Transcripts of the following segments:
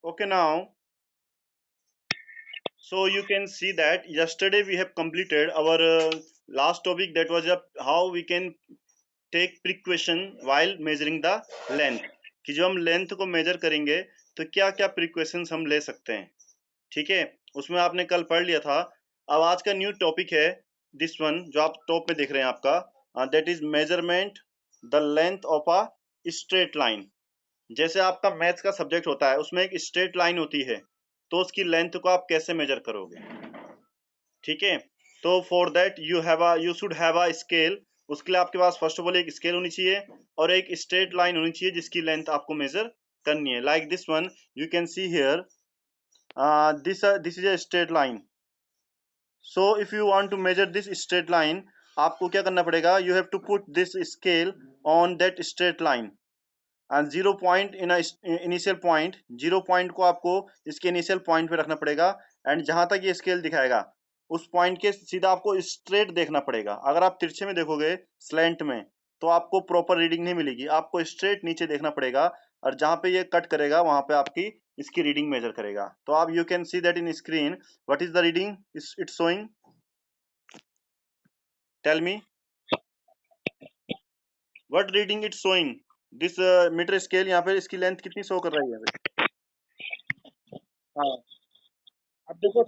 Okay, now, so you can see that yesterday we have completed our last topic, that was how we can take precaution while measuring the length, कि जो हम length को major करेंगे तो क्या क्या precautions हम ले सकते हैं। ठीक है, उसमें आपने कल पढ़ लिया था। अब आज का न्यू टॉपिक है दिस वन, जो आप टॉप में देख रहे हैं आपका, that is measurement the length of a straight line. जैसे आपका मैथ्स का सब्जेक्ट होता है, उसमें एक स्ट्रेट लाइन होती है, तो उसकी लेंथ को आप कैसे मेजर करोगे। ठीक है, तो for that you should have a scale. उसके लिए आपके पास फर्स्ट ऑफ ऑल एक स्केल होनी चाहिए और एक स्ट्रेट लाइन होनी चाहिए जिसकी लेंथ आपको मेजर करनी है। Like this one, you can see here, this is a straight line. So if you want to measure this straight line, आपको क्या करना पड़ेगा, you have to put this scale on that straight line and zero point in initial point. Zero point को आपको इसके initial point पे रखना पड़ेगा एंड जहां तक ये स्केल दिखाएगा उस पॉइंट के सीधा आपको स्ट्रेट देखना पड़ेगा। अगर आप तिरछे में देखोगे, स्लैंट में, तो आपको प्रॉपर रीडिंग नहीं मिलेगी। आपको स्ट्रेट नीचे देखना पड़ेगा और जहां पे ये कट करेगा वहां पे आपकी इसकी रीडिंग मेजर करेगा। तो आप you can see that in screen, what is the reading it's showing, tell me what reading it's showing. This meter scale, यहाँ पे इसकी लेंथ कितनी शो कर रही है। हाँ, अब देखो,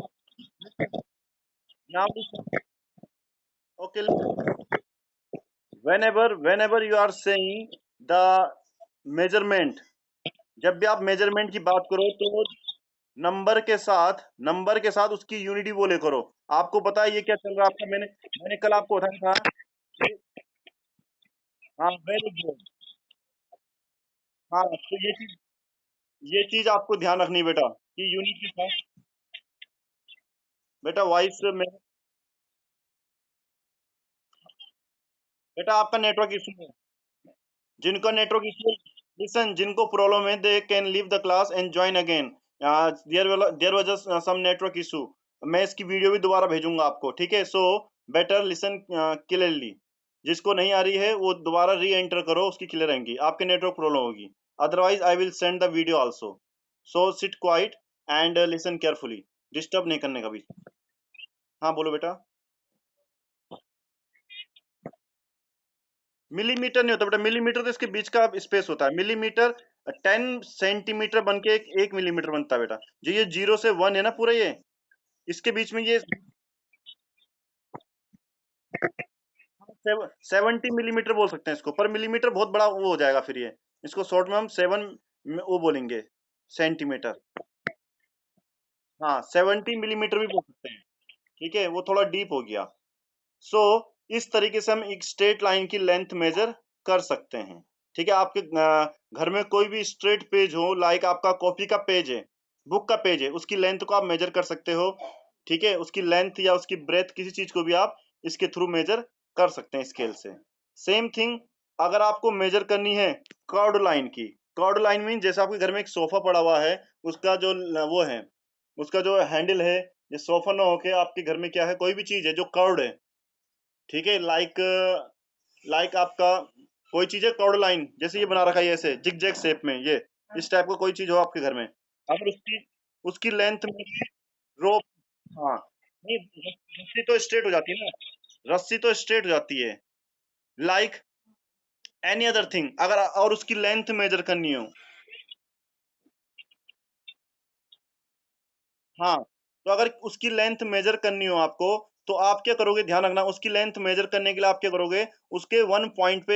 now okay, whenever you are saying the measurement, जब भी आप मेजरमेंट की बात करो तो नंबर के साथ उसकी यूनिटी बोले करो। आपको पता है ये क्या चल रहा है आपका, मैंने मैंने कल आपको बताया था हाँ, वेरी गुड। हाँ, तो ये चीज आपको ध्यान रखनी है बेटा, कि यूनिट के साथ। बेटा वॉइस में, बेटा आपका नेटवर्क इशू है। जिनका नेटवर्क इशू, लिसन, जिनको प्रॉब्लम है they can leave the class and join again. There was some network issue. मैं इसकी वीडियो भी दोबारा भेजूंगा आपको, ठीक है। So better listen clearly. जिसको नहीं आ रही है वो दोबारा री एंटर करो, उसकी क्लियर रहेंगी। आपके नेटवर्क प्रॉब्लम होगी, otherwise I will send the video also. So sit quiet and listen carefully, disturb नहीं करने का भी। हाँ बोलो बेटा। मिलीमीटर नहीं होता बेटा, मिलीमीटर तो इसके बीच का स्पेस होता है। मिलीमीटर 10 सेंटीमीटर बन के एक मिलीमीटर बनता है बेटा। जो ये 0 से 1 है ना पूरा, ये इसके बीच में ये 70 मिलीमीटर बोल सकते हैं इसको, पर मिलीमीटर बहुत बड़ा वो हो जाएगा फिर ये। इसको शॉर्ट में हम 7 वो बोलेंगे, सेंटीमीटर। हाँ, 70 मिलीमीटर भी बोल सकते हैं। ठीक है, वो थोड़ा डीप हो गया। सो इस तरीके से हम एक स्ट्रेट लाइन की लेंथ मेजर कर सकते हैं। ठीक है, आपके घर में कोई भी स्ट्रेट पेज हो, लाइक आपका कॉपी का पेज है, बुक का पेज है, उसकी लेंथ को आप मेजर कर सकते हो। ठीक है, उसकी लेंथ या उसकी ब्रेथ किसी चीज को भी आप इसके थ्रू मेजर कर सकते हैं स्केल से। सेम थिंग, अगर आपको मेजर करनी है कर्ड लाइन की। कर्ड लाइन मीन जैसे आपके घर में एक सोफा पड़ा हुआ है, उसका जो वो है, उसका जो हैंडल है, ये सोफा ना होके आपके घर में क्या है, कोई भी चीज है जो कर्ड है। ठीक है, लाइक लाइक आपका कोई चीज है कर्ड लाइन, जैसे ये बना रखा है ऐसे जिग जैग शेप में, ये इस टाइप का कोई चीज हो आपके घर में, अगर उसकी उसकी लेंथ में रोप, हाँ, नहीं, रस्सी तो स्ट्रेट हो जाती है ना, रस्सी तो स्ट्रेट हो जाती है। लाइक एनी अदर थिंग, अगर और उसकी लेंथ मेजर करनी हो। हाँ, तो अगर उसकी लेंथ मेजर करनी हो आपको, तो आप क्या करोगे, ध्यान रखना, उसकी लेंथ मेजर करने के लिए आप क्या करोगे, उसके 1 पॉइंट पे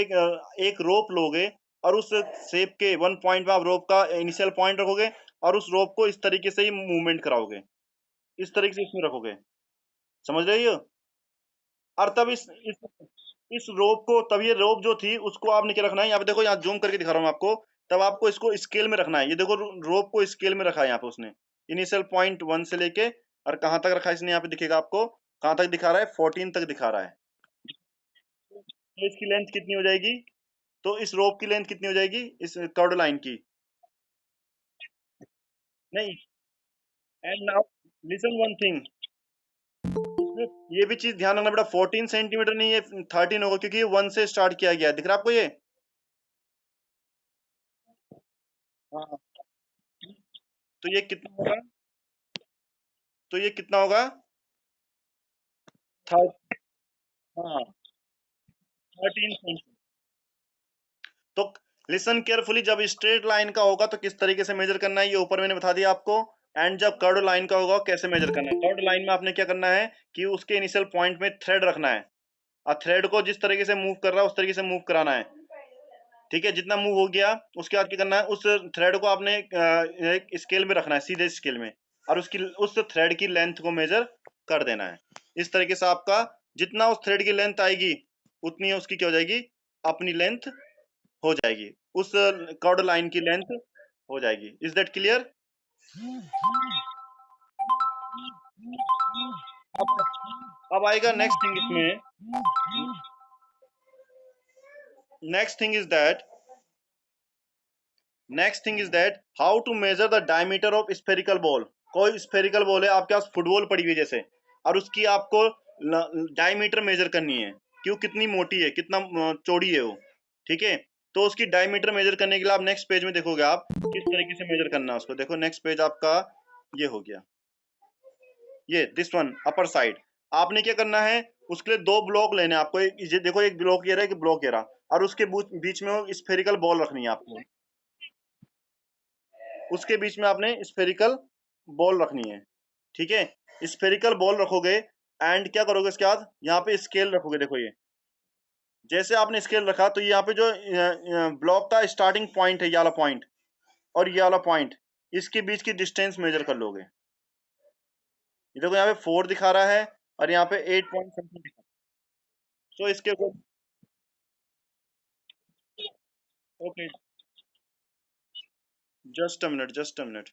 एक रोप लोगे और उस शेप के 1 पॉइंट पे आप रोप का इनिशियल पॉइंट रखोगे और उस रोप को इस तरीके से ही मूवमेंट कराओगे, इस तरीके से इसमें रखोगे। समझ रही हो। और तब इस रोप को, तब ये रोप जो थी उसको आपने क्या रखना है, यहाँ पे देखो, यहाँ जूम करके दिखा रहा हूँ आपको। तब आपको इसको स्केल में रखना है। ये देखो, रोप को स्केल में रखा है यहाँ पे उसने, इनिशियल पॉइंट 1 से लेके और कहाँ तक रखा है इसने, यहाँ पे दिखेगा आपको, कहाँ तक दिखा रहा है, 14 तक दिखा रहा है। तो इसकी लेंथ कितनी हो जाएगी, तो इस रोप की लेंथ कितनी हो जाएगी इस कर्ड लाइन की। नहीं, and now listen one thing, ये भी चीज ध्यान रखना बेटा, 14 सेंटीमीटर नहीं, ये 13 होगा, क्योंकि ये 1 से स्टार्ट किया गया है। दिख रहा है आपको ये। हाँ, तो ये कितना होगा? तो ये कितना होगा? थर्ड, हाँ, 13। तो लिसन केयरफुली, जब स्ट्रेट लाइन का होगा तो किस तरीके से मेजर करना है ये ऊपर मैंने बता दिया आपको। एंड जब कर्व लाइन का होगा कैसे मेजर करना है। कर्व लाइन में आपने क्या करना है कि उसके इनिशियल पॉइंट में थ्रेड रखना है, और थ्रेड को जिस तरीके से मूव कर रहा है उस तरीके से मूव कराना है। ठीक है, जितना मूव हो गया उसके बाद क्या करना है, उस थ्रेड को आपने एक स्केल में रखना है, सीधे स्केल में, और उसकी उस थ्रेड की लेंथ को मेजर कर देना है। इस तरीके से आपका जितना उस थ्रेड की लेंथ आएगी उतनी उसकी क्या हो जाएगी, अपनी लेंथ हो जाएगी, उस कर्ड लाइन की लेंथ हो जाएगी। Is that clear? अब आएगा नेक्स्ट थिंग इसमें। Next thing is that next thing is that how to measure the diameter of spherical ball. कोई स्फेरिकल बॉल है आपके पास, फुटबॉल पड़ी हुई है जैसे, और उसकी आपको डायमीटर मेजर करनी है कि वो कितनी मोटी है, कितना चौड़ी है वो। ठीक है, तो उसकी डायमीटर मेजर करने के लिए आप नेक्स्ट पेज में देखोगे आप किस तरीके से मेजर करना है उसको। देखो नेक्स्ट पेज आपका ये हो गया, ये दिस वन अपर साइड। आपने क्या करना है, उसके लिए दो ब्लॉक लेने हैं आपको। ये देखो, एक ब्लॉक ये रहा, एक ब्लॉक ये रहा, और उसके बीच में वो स्फेरिकल बॉल रखनी है आपको। उसके बीच में आपने स्फेरिकल बॉल रखनी है। ठीक है, स्फेरिकल बॉल रखोगे, एंड क्या करोगे इसके बाद, यहाँ पे स्केल रखोगे। देखो ये जैसे आपने स्केल रखा तो यहाँ पे जो ब्लॉक का स्टार्टिंग पॉइंट है, ये वाला पॉइंट और ये वाला पॉइंट, इसके बीच की डिस्टेंस मेजर कर लोगे। ये देखो यहाँ पे 4 दिखा रहा है और यहाँ पे 8 पॉइंट समथिंग दिखा रहा है। सो इसके okay, just a minute, just a minute.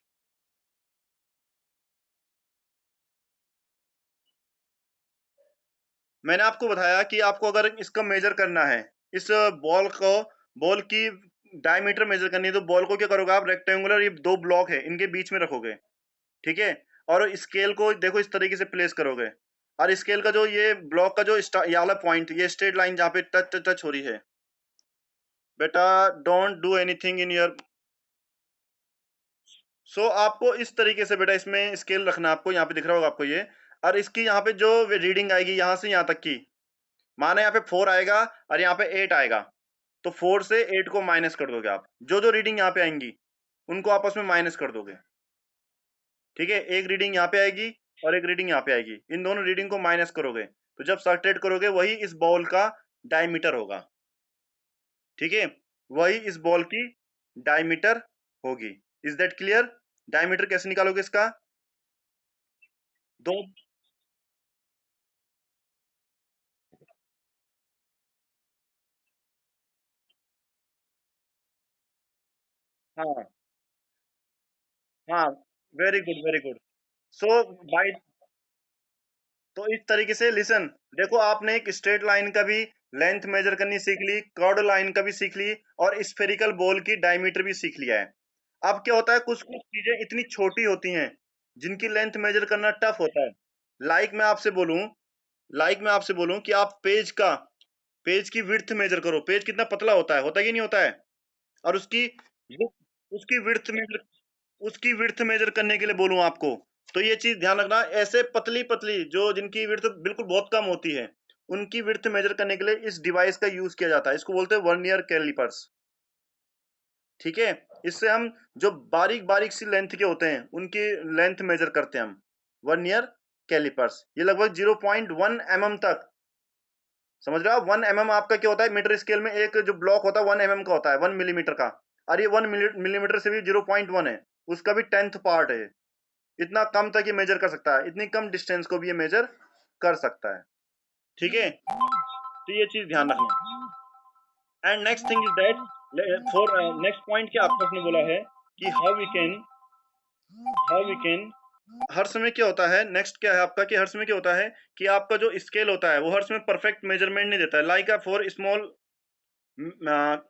मैंने आपको बताया कि आपको अगर इसका मेजर करना है, इस बॉल को, बॉल की डायमीटर मेजर करनी है, तो बॉल को क्या करोगे आप, रेक्टेंगुलर ये दो ब्लॉक है इनके बीच में रखोगे। ठीक है, और स्केल को देखो इस तरीके से प्लेस करोगे, और स्केल का जो ये ब्लॉक का जो ये वाला पॉइंट, ये स्ट्रेट लाइन जहाँ पे टच टच हो रही है, बेटा don't do anything in your. So आपको इस तरीके से बेटा इसमें स्केल रखना है आपको, यहाँ पे दिख रहा होगा आपको ये, और इसकी यहाँ पे जो रीडिंग आएगी यहाँ से यहाँ तक की, माना यहाँ पे 4 आएगा और यहाँ पे 8 आएगा, तो 4 से 8 को माइनस कर दोगे आप। जो जो रीडिंग यहाँ पे आएंगी उनको आपस में माइनस कर दोगे। ठीक है, एक रीडिंग यहाँ पे आएगी और एक रीडिंग यहाँ पे आएगी, इन दोनों रीडिंग को माइनस करोगे, तो जब सब्ट्रैक्ट करोगे वही इस बॉल का डायमीटर होगा। ठीक है, वही इस बॉल की डायमीटर होगी। Is that clear? डायमीटर कैसे निकालोगे इसका? दो, हाँ हाँ, वेरी गुड वेरी गुड। सो बाय, तो इस तरीके से लिसन, देखो आपने एक स्ट्रेट लाइन का भी लेंथ मेजर करनी सीख ली, कर्ड लाइन का भी सीख ली, और स्फेरिकल बॉल की डायमीटर भी सीख लिया है। अब क्या होता है, कुछ कुछ चीजें इतनी छोटी होती हैं जिनकी लेंथ मेजर करना टफ होता है। लाइक मैं आपसे बोलूं लाइक मैं आपसे बोलूं कि आप पेज की विड्थ मेजर करो, पेज कितना पतला होता है कि नहीं होता है, और उसकी विड्थ मेजर उसकी विड्थ मेजर करने के लिए बोलूं आपको, तो ये चीज ध्यान रखना, ऐसे पतली पतली जो जिनकी विड्थ बिल्कुल बहुत कम होती है, उनकी विड्थ मेजर करने के लिए इस डिवाइस का यूज किया जाता है। इसको बोलते हैं वर्नियर कैलिपर्स। ठीक है, इससे हम जो बारीक बारीक सी लेंथ के होते हैं उनकी लेंथ मेजर करते हैं हम, वर्नियर कैलिपर्स। ये लगभग 0.1 mm तक, समझ रहे हो आप? 1 mm आपका क्या होता है, मीटर स्केल में एक जो ब्लॉक होता है 1 mm का होता है, 1 मिलीमीटर का, और ये 1 मिलीमीटर से भी 0.1 है, उसका भी 10th पार्ट है। इतना कम तक ये मेजर कर सकता है, इतनी कम डिस्टेंस को भी ये मेजर कर सकता है। ठीक है, तो ये चीज ध्यान रखना। And next thing is that for next point क्या आपको उसने बोला है कि हाउ वी कैन हर समय क्या होता है, नेक्स्ट क्या है आपका कि हर समय क्या होता है कि आपका जो स्केल होता है वो हर समय परफेक्ट मेजरमेंट नहीं देता है। लाइक फॉर स्मॉल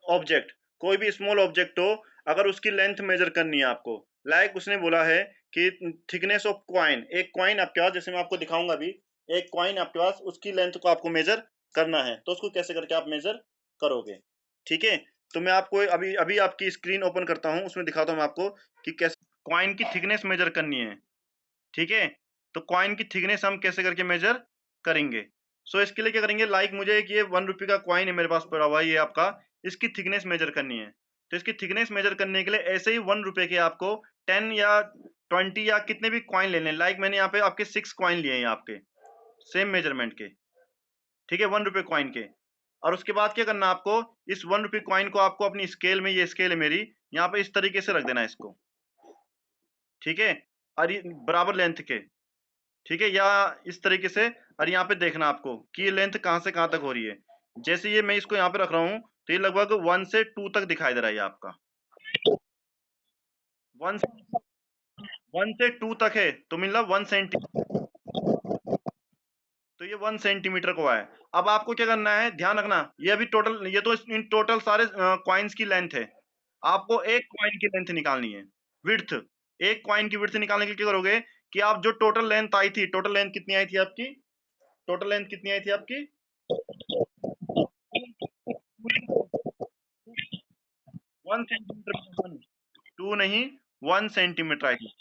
ऑब्जेक्ट, कोई भी स्मॉल ऑब्जेक्ट हो, अगर उसकी लेंथ मेजर करनी है आपको, लाइक उसने बोला है कि थिकनेस ऑफ क्वाइन, एक क्वाइन आपके पास, जैसे मैं आपको दिखाऊंगा अभी, एक क्वाइन आपके पास, उसकी लेंथ को आपको मेजर करना है, तो उसको कैसे करके आप मेजर करोगे। ठीक है, तो मैं आपको अभी अभी आपकी स्क्रीन ओपन करता हूँ, उसमें दिखाता हूँ मैं आपको कि कैसे कॉइन की थिकनेस मेजर करनी है, ठीक है। तो कॉइन की थिकनेस हम कैसे करके मेजर करेंगे? सो इसके लिए क्या करेंगे, लाइक मुझे एक ये 1 रुपए का कॉइन है मेरे पास पड़ा हुआ है, ये आपका, इसकी थिकनेस मेजर करनी है। तो इसकी थिकनेस मेजर करने के लिए ऐसे ही 1 रुपए के आपको 10 या 20 या कितने भी कॉइन लेने हैं। लाइक मैंने यहाँ पे आपके 6 कॉइन लिए हैं आपके सेम मेजरमेंट के, ठीक है, 1 रुपए कॉइन के। और उसके बाद क्या करना आपको, इस 1 रुपए कॉइन को आपको अपनी स्केल में, ये स्केल है मेरी, यहाँ पे इस तरीके से रख देना है इसको, ठीक है, और ये बराबर लेंथ के, ठीक है, या इस तरीके से। और यहाँ पे देखना आपको कि ये लेंथ कहाँ से कहाँ तक हो रही है। जैसे ये मैं इसको यहाँ पे रख रहा हूँ तो ये लगभग 1 से 2 तक दिखाई दे रहा है ये आपका, 1 1 से 2 तक है, तो मतलब 1 सेंटीमीटर, तो ये 1 सेंटीमीटर को है। अब आपको क्या करना है, ध्यान रखना, ये अभी टोटल, ये तो इन टोटल सारे कॉइन्स की लेंथ है। आपको एक कॉइन की लेंथ निकालनी है, विड्थ। एक कॉइन की विड्थ निकालने के लिए क्या करोगे कि आप जो टोटल लेंथ आई थी, टोटल लेंथ कितनी आई थी आपकी, टोटल लेंथ कितनी आई थी आपकी, 1 सेंटीमीटर, 2 नहीं, 1 सेंटीमीटर आई थी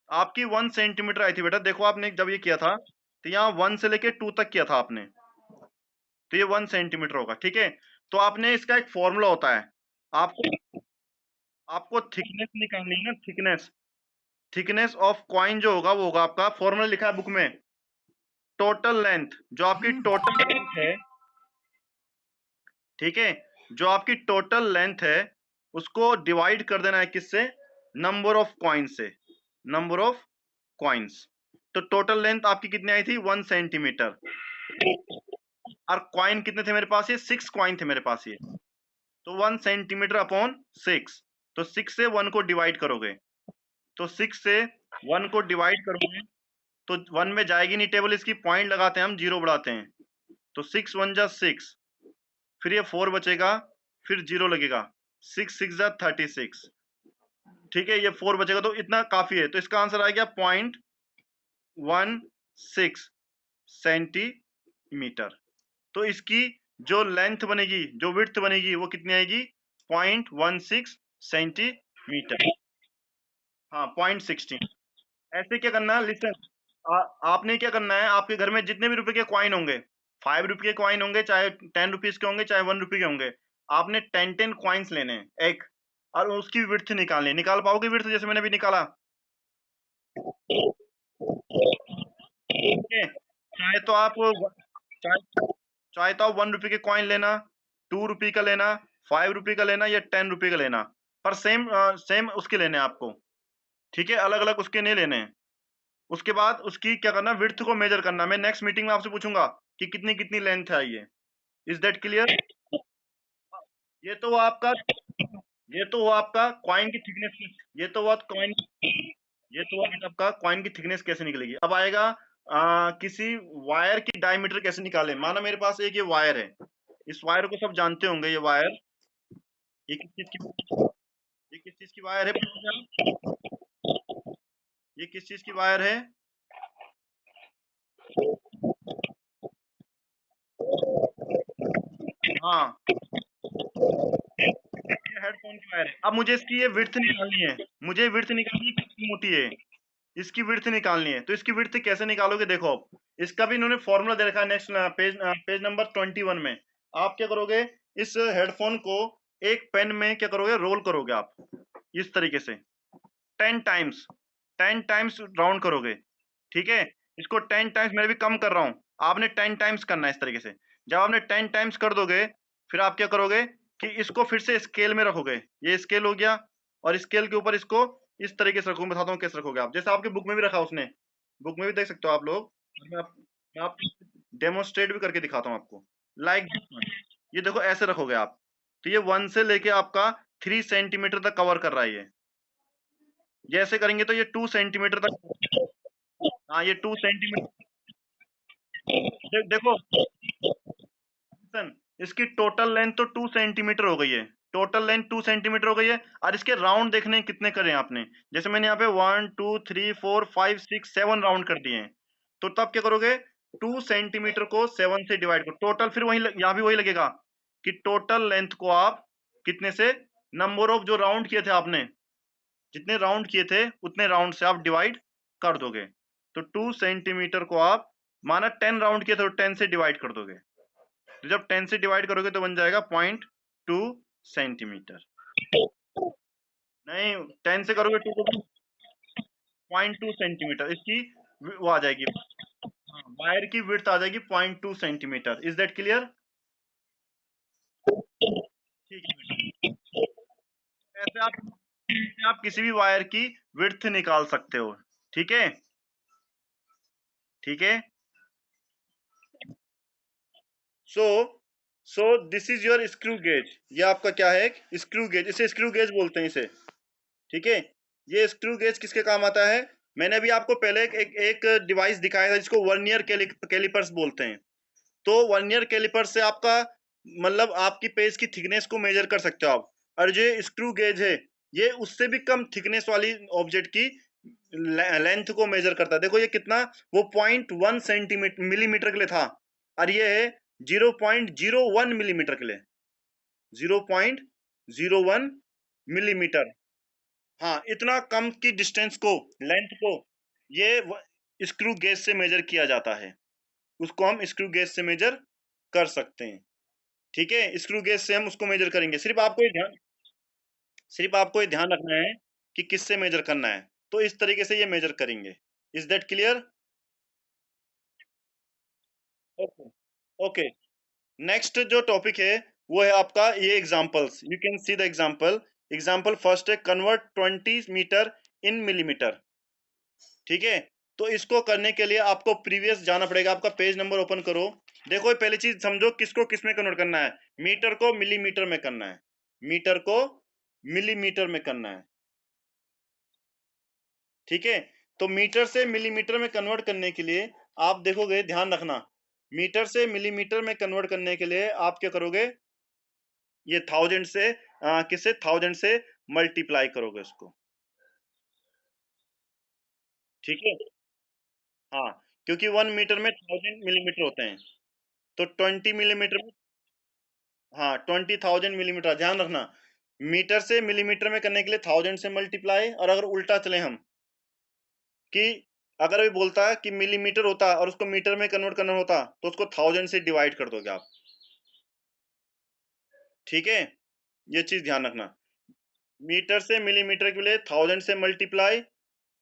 आपकी, 1 सेंटीमीटर आई थी बेटा। देखो आपने जब ये किया था तो यहाँ 1 से लेके 2 तक किया था आपने, तो ये 1 सेंटीमीटर होगा, ठीक है। तो आपने इसका एक फॉर्मूला होता है, आपको आपको थिकनेस निकालनी है ना, थिकनेस, थिकनेस ऑफ कॉइन जो होगा वो होगा आपका, फॉर्मूला लिखा है बुक में, टोटल लेंथ, जो आपकी टोटल लेंथ है, ठीक है, जो आपकी टोटल लेंथ है उसको डिवाइड कर देना है किससे, नंबर ऑफ कॉइन्स से, नंबर ऑफ कॉइन्स। तो टोटल लेंथ आपकी कितनी आई थी, 1 सेंटीमीटर, और कॉइन कितने थे मेरे पास, ये 6 कॉइन थे मेरे पास ये, तो 1 सेंटीमीटर अपॉन 6, तो 6 से 1 को डिवाइड करोगे, तो 6 से 1 को डिवाइड करोगे तो 1 में जाएगी नहीं टेबल इसकी, पॉइंट लगाते हैं हम, जीरो बढ़ाते हैं, तो 6 1 जा 6, फिर ये 4 बचेगा, फिर जीरो लगेगा, 6 6 जा 36, ठीक है, ये 4 बचेगा, तो इतना काफी है। तो इसका आंसर आ गया 0.16 सेंटीमीटर। तो इसकी जो लेंथ बनेगी, जो विड्थ बनेगी, वो कितनी आएगी, 0.16 सेंटीमीटर, हाँ 0.16। ऐसे क्या करना है, लिसन, आपने क्या करना है, आपके घर में जितने भी रुपए के कॉइन होंगे, 5 रुपए के कॉइन होंगे, चाहे 10 रुपीज के होंगे, चाहे 1 रुपए के होंगे, आपने 10 कॉइन्स लेने हैं एक, और उसकी विड्थ निकालनी है। निकाल पाओगे विड्थ, जैसे मैंने भी निकाला, ठीक है। चाहे तो आप, चाहे चाहे तो आप 1 रुपए के कॉइन लेना, 2 रुपए का लेना, 5 रुपए का लेना, या 10 रुपए का लेना, पर सेम सेम उसके लेने हैं आपको, ठीक है, अलग अलग उसके नहीं लेने हैं। उसके बाद उसकी क्या करना, विड्थ को मेजर करना। मैं नेक्स्ट मीटिंग में आपसे पूछूंगा कि कितनी कितनी लेंथ है ये, इज दैट क्लियर? ये तो वो आपका, ये तो वो आपका कॉइन की थिकनेस, ये तो वो कॉइन, ये तो वो आपका कॉइन की थिकनेस कैसे निकलेगी। अब आएगा किसी वायर की डायमीटर कैसे निकाले। माना मेरे पास एक ये वायर है, इस वायर को सब जानते होंगे, ये वायर, ये किस चीज की, ये किस चीज की वायर है, ये किस चीज की वायर है, हाँ, ये हेडफोन की वायर है। अब मुझे इसकी ये विड्थ निकालनी है, मुझे विड्थ निकालनी है, कितनी मोटी है, इसकी विड्थ निकालनी है। तो इसकी विड्थ कैसे निकालोगे, देखो आप, इसका भी इन्होंने फॉर्मूला दे रखा है नेक्स्ट पेज, पेज नंबर 21 में। आप क्या करोगे, इस हेडफोन को एक पेन में क्या करोगे, रोल करोगे आप इस तरीके से 10 टाइम्स, 10 टाइम्स राउंड करोगे, ठीक है। इसको 10 टाइम्स, मैं भी कम कर रहा हूं, आपने 10 टाइम्स करना है इस तरीके से। जब आपने 10 टाइम्स कर दोगे, फिर आप क्या करोगे कि इसको फिर से स्केल में रखोगे, ये स्केल हो गया, और स्केल के ऊपर इसको इस तरीके से रखोगे, बताता हूँ कैसे रखोगे आप, जैसे आपके बुक में भी रखा उसने, बुक में भी देख सकते हो आप लोग, मैं आपको डेमोन्स्ट्रेट भी करके दिखाता हूँ आपको, लाइक ये देखो ऐसे रखोगे आप। तो ये 1 से लेके आपका 3 सेंटीमीटर तक कवर कर रहा है ये ऐसे करेंगे तो ये 2 सेंटीमीटर तक, हाँ ये 2 सेंटीमीटर, देखो सन, इसकी टोटल लेंथ तो 2 सेंटीमीटर हो गई है, टोटल लेंथ 2 सेंटीमीटर हो गई है। और इसके राउंड देखने हैं कितने करे आपने, जैसे मैंने यहाँ पे 1 2 3 4 5 6 7 राउंड कर दिए हैं, तो तब क्या करोगे, 2 सेंटीमीटर को 7 से डिवाइड करो, टोटल फिर वही यहाँ भी वही लगेगा कि टोटल लेंथ को आप कितने से, नंबर ऑफ जो राउंड किए थे आपने, जितने राउंड किए थे उतने राउंड से आप डिवाइड कर दोगे। तो 2 सेंटीमीटर को आप माना 10 राउंड किए तो 10 से डिवाइड कर दोगे। तो जब 10 से डिवाइड करोगे तो बन जाएगा 0.2 सेंटीमीटर। नहीं, 10 से करोगे 2 को 0.2 सेंटीमीटर इसकी वो आ जाएगी। हाँ, वायर की विड्थ आ जाएगी 0.2 सेंटीमीटर। Is that clear? ठीक है। ऐसे आप किसी भी वायर की विड्थ निकाल सकते हो। ठीक है, ठीक है। So so this is your screw gauge. ये आपका क्या है? Screw gauge. इसे स्क्रू गेज बोलते हैं इसे। ठीक है, ये स्क्रू गेज किसके काम आता है? मैंने अभी आपको पहले एक डिवाइस दिखाया था जिसको वर्नियर कैलिपर्स बोलते हैं। तो वर्नियर कैलिपर से आपका मतलब आपकी पेज की थिकनेस को मेजर कर सकते हो आप। और जो स्क्रू गेज है ये उससे भी कम थिकनेस वाली ऑब्जेक्ट की लेंथ को मेजर करता है। देखो ये कितना, वो 0.1 सेंटीमीटर मिलीमीटर के लिए था, और ये है 0.01 मिलीमीटर के लिए। 0.01 मिलीमीटर। हाँ, इतना कम की डिस्टेंस को, लेंथ को ये स्क्रू गेज से मेजर किया जाता है। उसको हम स्क्रू गेज से मेजर कर सकते हैं। ठीक है, स्क्रू गेज से हम उसको मेजर करेंगे। सिर्फ आपको ये ध्यान रखना है कि किससे मेजर करना है। तो इस तरीके से ये मेजर करेंगे। Is that clear? Okay, okay. Next जो टॉपिक है वो है आपका ये examples. You can see the example. Example first है कन्वर्ट 20 मीटर इन मिलीमीटर। ठीक है, तो इसको करने के लिए आपको प्रीवियस जाना पड़ेगा। आपका पेज नंबर ओपन करो। देखो पहली चीज समझो, किसको किस में कन्वर्ट करना है। मीटर को मिलीमीटर में करना है। मीटर को मिलीमीटर में करना है। ठीक है, तो मीटर से मिलीमीटर में कन्वर्ट करने के लिए आप देखोगे, ध्यान रखना, मीटर से मिलीमीटर में कन्वर्ट करने के लिए आप क्या करोगे, ये थाउजेंड से किससे, थाउजेंड से मल्टीप्लाई करोगे उसको। ठीक है, हाँ, क्योंकि 1 मीटर में 1000 मिलीमीटर होते हैं। तो 20 मिलीमीटर में, हाँ, 20,000 मिलीमीटर। ध्यान रखना, मीटर से मिलीमीटर में करने के लिए 1000 से मल्टीप्लाई। और अगर उल्टा चले हम कि अगर अभी बोलता है कि मिलीमीटर होता और उसको मीटर में कन्वर्ट करना होता तो उसको 1000 से डिवाइड कर दोगे आप। ठीक है, ये चीज ध्यान रखना। मीटर से मिलीमीटर के लिए 1000 से मल्टीप्लाई,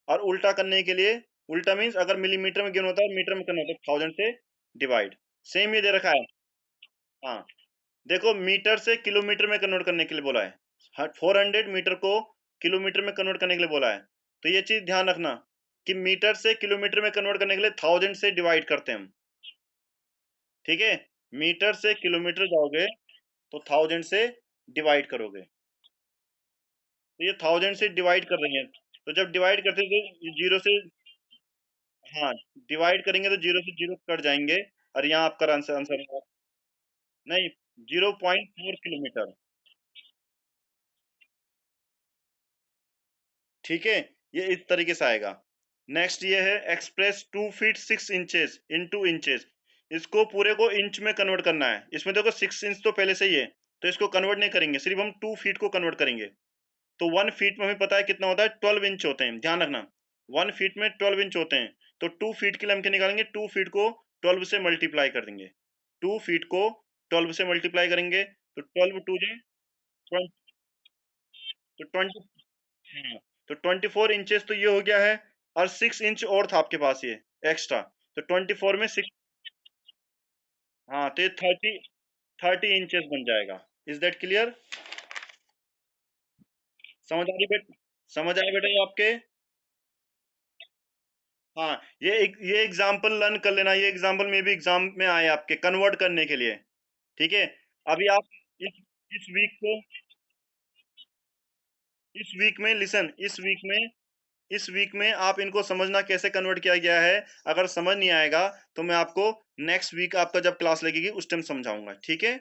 और उल्टा करने के लिए, उल्टा मीन्स अगर मिलीमीटर में गिवन होता है मीटर में करना होता है 1000 से डिवाइड। सेम ये दे रखा है। हाँ, देखो मीटर से किलोमीटर में कन्वर्ट करने के लिए बोला है। 400 मीटर को किलोमीटर में कन्वर्ट करने के लिए बोला है। तो ये चीज ध्यान रखना कि मीटर से किलोमीटर में कन्वर्ट करने के लिए 1000 से डिवाइड करते हैं हम। ठीक है, मीटर से किलोमीटर जाओगे तो 1000 से डिवाइड करोगे। तो ये 1000 से डिवाइड कर रही है, तो जब डिवाइड करते थे जीरो से, हाँ, डिवाइड करेंगे तो जीरो से जीरो कट जाएंगे। और यहाँ आपका आंसर आंसर नहीं, 0.4 किलोमीटर। ठीक है, ये इस तरीके से आएगा। नेक्स्ट ये है एक्सप्रेस 2 फीट 6 इंचेस इन 2 इंचेस। इसको पूरे को इंच में कन्वर्ट करना है। इसमें देखो 6 इंच तो पहले से ही है, तो इसको कन्वर्ट नहीं करेंगे, सिर्फ हम 2 फीट को कन्वर्ट करेंगे। तो 1 फीट में हमें पता है कितना होता है, 12 इंच होते हैं। ध्यान रखना, 1 फीट में 12 इंच होते हैं। तो 2 फीट के लिए हम क्या निकालेंगे, 2 फीट को 12 से मल्टीप्लाई कर देंगे। 2 फीट को 12 से मल्टीप्लाई करेंगे तो 12 टू जे 20, तो 20, हाँ, तो 24 इंचेस तो ये हो गया है। और 6 इंच और था आपके पास ये एक्स्ट्रा, तो 24 में 6, हाँ, तो ये 30 इंचेस बन जाएगा। Is that clear? समझ आ रही बेटा? समझ आया बेटा ये आपके? हाँ, ये एग्जाम्पल लर्न कर लेना। ये एग्जाम्पल में भी एग्जाम में आए आपके कन्वर्ट करने के लिए। ठीक है, अभी आप इस इस वीक को, इस वीक में लिसन, इस वीक में आप इनको समझना कैसे कन्वर्ट किया गया है। अगर समझ नहीं आएगा तो मैं आपको नेक्स्ट वीक आपका जब क्लास लगेगी उस टाइम समझाऊंगा। ठीक है।